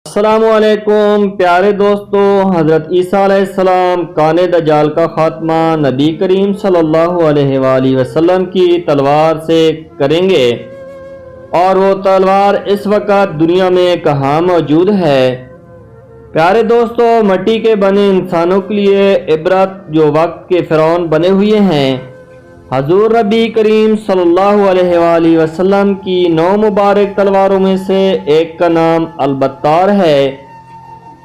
السلام علیکم پیارے دوستو، حضرت عیسیٰ علیہ السلام کان دجال کا خاتمہ نبی کریم صلی اللہ علیہ وآلہ وسلم کی تلوار سے کریں گے، اور وہ تلوار اس وقت دنیا میں کہاں موجود ہے؟ پیارے دوستو، مٹی کے بنے انسانوں کے لیے عبرت جو وقت کے فرعون بنے ہوئے ہیں۔ حضور نبی کریم صلی اللہ علیہ وآلہ وسلم کی 9 مبارک تلواروں میں سے ایک کا نام البتار ہے۔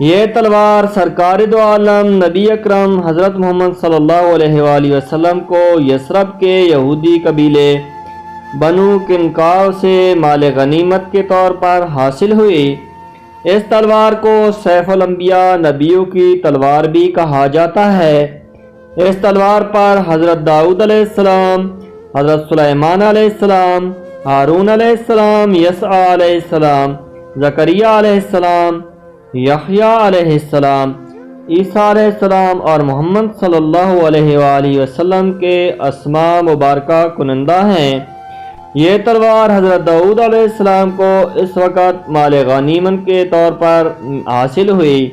یہ تلوار سرکار دو عالم نبی اکرم حضرت محمد صلی اللہ علیہ وآلہ وسلم کو یثرب کے یہودی قبیلے بنو کنکاو سے مال غنیمت کے طور پر حاصل ہوئی۔ اس تلوار کو سیف الانبیاء، نبیوں کی تلوار بھی کہا جاتا ہے۔ اس تلوار پر حضرت داؤد علیہ السلام، حضرت سلیمان علیہ السلام، ہارون علیہ السلام، یسع علیہ السلام، زکریا علیہ السلام، یحییٰ علیہ السلام، عیسیٰ علیہ السلام اور محمد صلی اللہ علیہ وآلہ وسلم کے اسماء مبارکہ کنندہ ہیں۔ یہ تلوار حضرت داؤد علیہ السلام کو اس وقت مال غنیمت کے طور پر حاصل ہوئی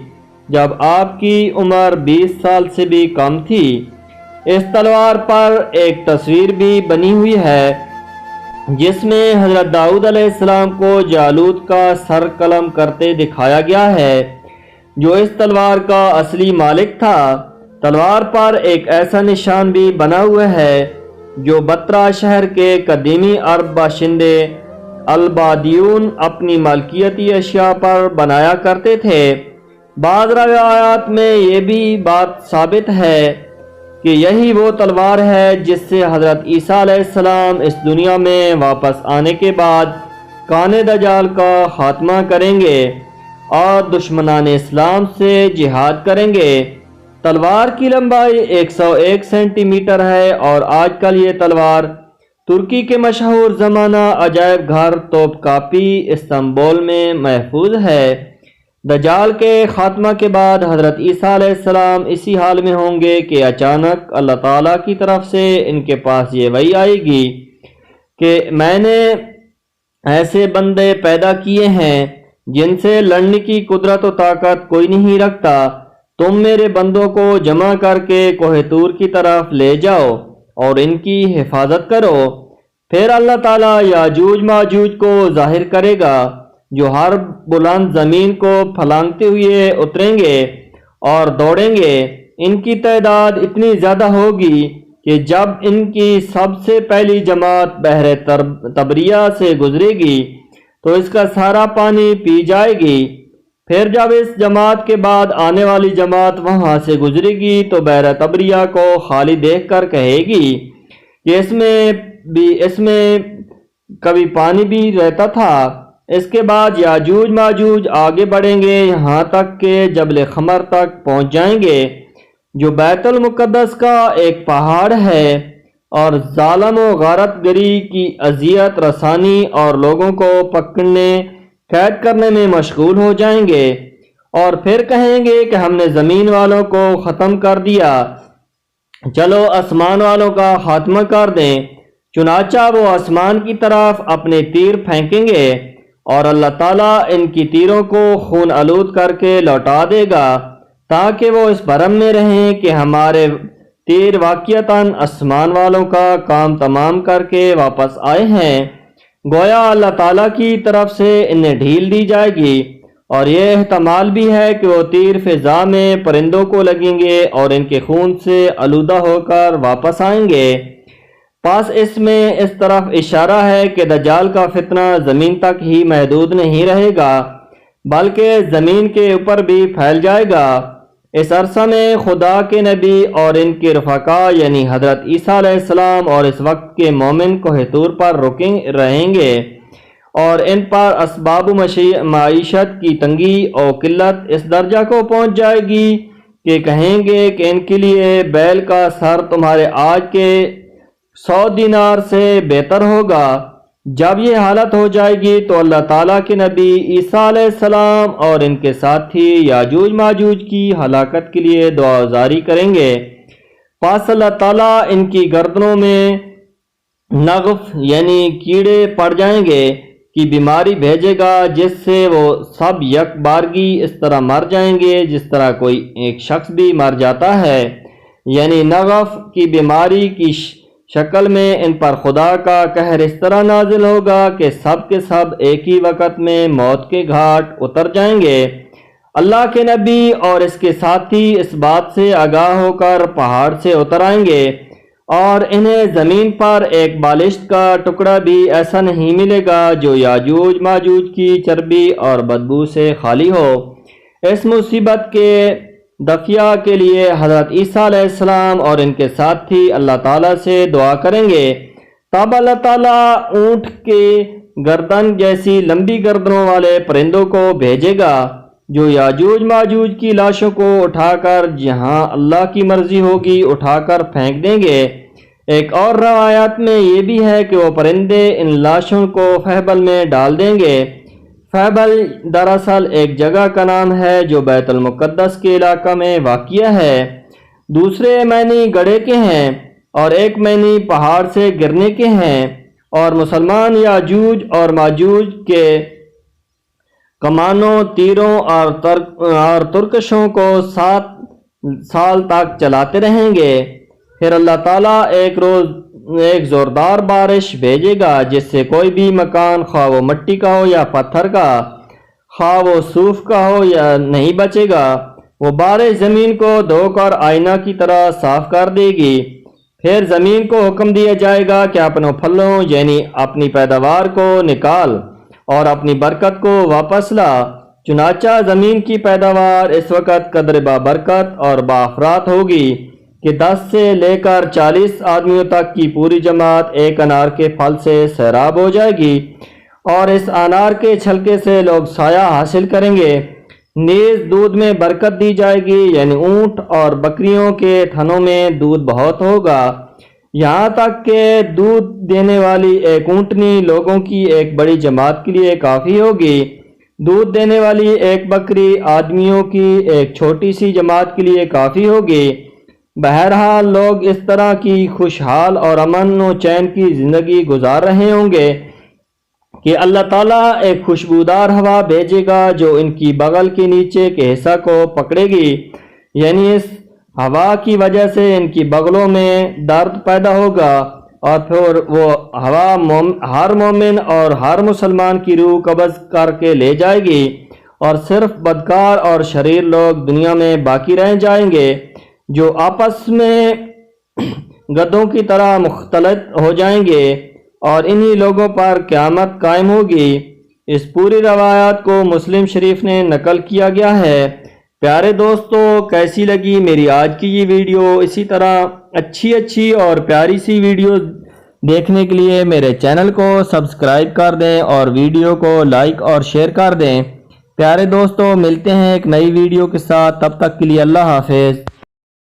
جب آپ کی عمر 20 سال سے بھی کم تھی۔ اس تلوار پر ایک تصویر بھی بنی ہوئی ہے جس میں حضرت داؤد علیہ السلام کو جالوت کا سر قلم کرتے دکھایا گیا ہے، جو اس تلوار کا اصلی مالک تھا۔ تلوار پر ایک ایسا نشان بھی بنا ہوا ہے جو بترا شہر کے قدیمی عرب باشندے البادیون اپنی ملکیتی اشیاء پر بنایا کرتے تھے۔ بعض روایات میں یہ بھی بات ثابت ہے کہ یہی وہ تلوار ہے جس سے حضرت عیسیٰ علیہ السلام اس دنیا میں واپس آنے کے بعد کان دجال کا خاتمہ کریں گے اور دشمنان اسلام سے جہاد کریں گے۔ تلوار کی لمبائی 101 سینٹی میٹر ہے اور آج کل یہ تلوار ترکی کے مشہور زمانہ عجائب گھر توپکاپی استنبول میں محفوظ ہے۔ دجال کے خاتمہ کے بعد حضرت عیسیٰ علیہ السلام اسی حال میں ہوں گے کہ اچانک اللہ تعالیٰ کی طرف سے ان کے پاس یہ وحی آئے گی کہ میں نے ایسے بندے پیدا کیے ہیں جن سے لڑنے کی قدرت و طاقت کوئی نہیں رکھتا، تم میرے بندوں کو جمع کر کے کوہ طور کی طرف لے جاؤ اور ان کی حفاظت کرو۔ پھر اللہ تعالیٰ یاجوج ماجوج کو ظاہر کرے گا جو ہر بلند زمین کو پھلانگتے ہوئے اتریں گے اور دوڑیں گے۔ ان کی تعداد اتنی زیادہ ہوگی کہ جب ان کی سب سے پہلی جماعت بحر تبریہ سے گزرے گی تو اس کا سارا پانی پی جائے گی۔ پھر جب اس جماعت کے بعد آنے والی جماعت وہاں سے گزرے گی تو بحر تبریہ کو خالی دیکھ کر کہے گی کہ اس میں کبھی پانی بھی رہتا تھا۔ اس کے بعد یاجوج ماجوج آگے بڑھیں گے یہاں تک کہ جبل خمر تک پہنچ جائیں گے، جو بیت المقدس کا ایک پہاڑ ہے، اور ظالم و غارت گری کی اذیت رسانی اور لوگوں کو پکڑنے قید کرنے میں مشغول ہو جائیں گے، اور پھر کہیں گے کہ ہم نے زمین والوں کو ختم کر دیا، چلو آسمان والوں کا خاتمہ کر دیں۔ چنانچہ وہ آسمان کی طرف اپنے تیر پھینکیں گے اور اللہ تعالیٰ ان کی تیروں کو خون آلود کر کے لوٹا دے گا تاکہ وہ اس بھرم میں رہیں کہ ہمارے تیر واقعتاً آسمان والوں کا کام تمام کر کے واپس آئے ہیں۔ گویا اللہ تعالیٰ کی طرف سے انہیں ڈھیل دی جائے گی، اور یہ احتمال بھی ہے کہ وہ تیر فضا میں پرندوں کو لگیں گے اور ان کے خون سے آلودہ ہو کر واپس آئیں گے۔ پس اس میں اس طرف اشارہ ہے کہ دجال کا فتنہ زمین تک ہی محدود نہیں رہے گا بلکہ زمین کے اوپر بھی پھیل جائے گا۔ اس عرصہ میں خدا کے نبی اور ان کے رفقا یعنی حضرت عیسیٰ علیہ السلام اور اس وقت کے مومن کوہ طور پر رہیں گے، اور ان پر اسباب معیشت کی تنگی اور قلت اس درجہ کو پہنچ جائے گی کہ کہیں گے کہ ان کے لیے بیل کا سر تمہارے آج کے 100 دینار سے بہتر ہوگا۔ جب یہ حالت ہو جائے گی تو اللہ تعالیٰ کے نبی عیسیٰ علیہ السلام اور ان کے ساتھی یاجوج ماجوج کی ہلاکت کے لیے دعا گزاری کریں گے۔ پس اللہ تعالیٰ ان کی گردنوں میں نغف یعنی کیڑے پڑ جائیں گے کی بیماری بھیجے گا جس سے وہ سب یک بارگی اس طرح مر جائیں گے جس طرح کوئی ایک شخص بھی مر جاتا ہے، یعنی نغف کی بیماری کی شکل میں ان پر خدا کا قہر اس طرح نازل ہوگا کہ سب کے سب ایک ہی وقت میں موت کے گھاٹ اتر جائیں گے۔ اللہ کے نبی اور اس کے ساتھی اس بات سے آگاہ ہو کر پہاڑ سے اتر آئیں گے اور انہیں زمین پر ایک بالشت کا ٹکڑا بھی ایسا نہیں ملے گا جو یاجوج ماجوج کی چربی اور بدبو سے خالی ہو۔ اس مصیبت کے دفع کے لیے حضرت عیسیٰ علیہ السلام اور ان کے ساتھی اللہ تعالیٰ سے دعا کریں گے، تب اللہ تعالیٰ اونٹ کے گردن جیسی لمبی گردنوں والے پرندوں کو بھیجے گا جو یاجوج ماجوج کی لاشوں کو اٹھا کر جہاں اللہ کی مرضی ہوگی اٹھا کر پھینک دیں گے۔ ایک اور روایات میں یہ بھی ہے کہ وہ پرندے ان لاشوں کو فہبل میں ڈال دیں گے۔ فہبل دراصل ایک جگہ کا نام ہے جو بیت المقدس کے علاقہ میں واقع ہے۔ دوسرے معنی گڑھے کے ہیں اور ایک معنی پہاڑ سے گرنے کے ہیں، اور مسلمان یاجوج اور ماجوج کے کمانوں، تیروں اور ترکشوں کو 7 سال تک چلاتے رہیں گے۔ پھر اللہ تعالیٰ ایک روز ایک زوردار بارش بھیجے گا جس سے کوئی بھی مکان، خواہ وہ مٹی کا ہو یا پتھر کا، خواہ وہ صوف کا ہو یا نہیں بچے گا۔ وہ بارش زمین کو دھو کر آئینہ کی طرح صاف کر دے گی۔ پھر زمین کو حکم دیا جائے گا کہ اپنے پھلوں یعنی اپنی پیداوار کو نکال اور اپنی برکت کو واپس لا۔ چنانچہ زمین کی پیداوار اس وقت قدر بابرکت اور باافرات ہوگی کہ 10 سے لے کر 40 آدمیوں تک کی پوری جماعت ایک انار کے پھل سے سیراب ہو جائے گی، اور اس انار کے چھلکے سے لوگ سایہ حاصل کریں گے۔ نیز دودھ میں برکت دی جائے گی، یعنی اونٹ اور بکریوں کے تھنوں میں دودھ بہت ہوگا، یہاں تک کہ دودھ دینے والی ایک اونٹنی لوگوں کی ایک بڑی جماعت کے لیے کافی ہوگی۔ دودھ دینے والی ایک بکری آدمیوں کی ایک چھوٹی سی جماعت کے لیے کافی ہوگی۔ بہرحال لوگ اس طرح کی خوشحال اور امن و چین کی زندگی گزار رہے ہوں گے کہ اللہ تعالیٰ ایک خوشبودار ہوا بھیجے گا جو ان کی بغل کے نیچے کے حصہ کو پکڑے گی، یعنی اس ہوا کی وجہ سے ان کی بغلوں میں درد پیدا ہوگا، اور پھر وہ ہوا ہر مومن اور ہر مسلمان کی روح قبض کر کے لے جائے گی، اور صرف بدکار اور شریر لوگ دنیا میں باقی رہ جائیں گے جو آپس میں گدھوں کی طرح مختلط ہو جائیں گے، اور انہی لوگوں پر قیامت قائم ہوگی۔ اس پوری روایات کو مسلم شریف نے نقل کیا گیا ہے۔ پیارے دوستو، کیسی لگی میری آج کی یہ ویڈیو؟ اسی طرح اچھی اور پیاری سی ویڈیو دیکھنے کے لیے میرے چینل کو سبسکرائب کر دیں اور ویڈیو کو لائک اور شیئر کر دیں۔ پیارے دوستو، ملتے ہیں ایک نئی ویڈیو کے ساتھ، تب تک کے لیے اللہ حافظ۔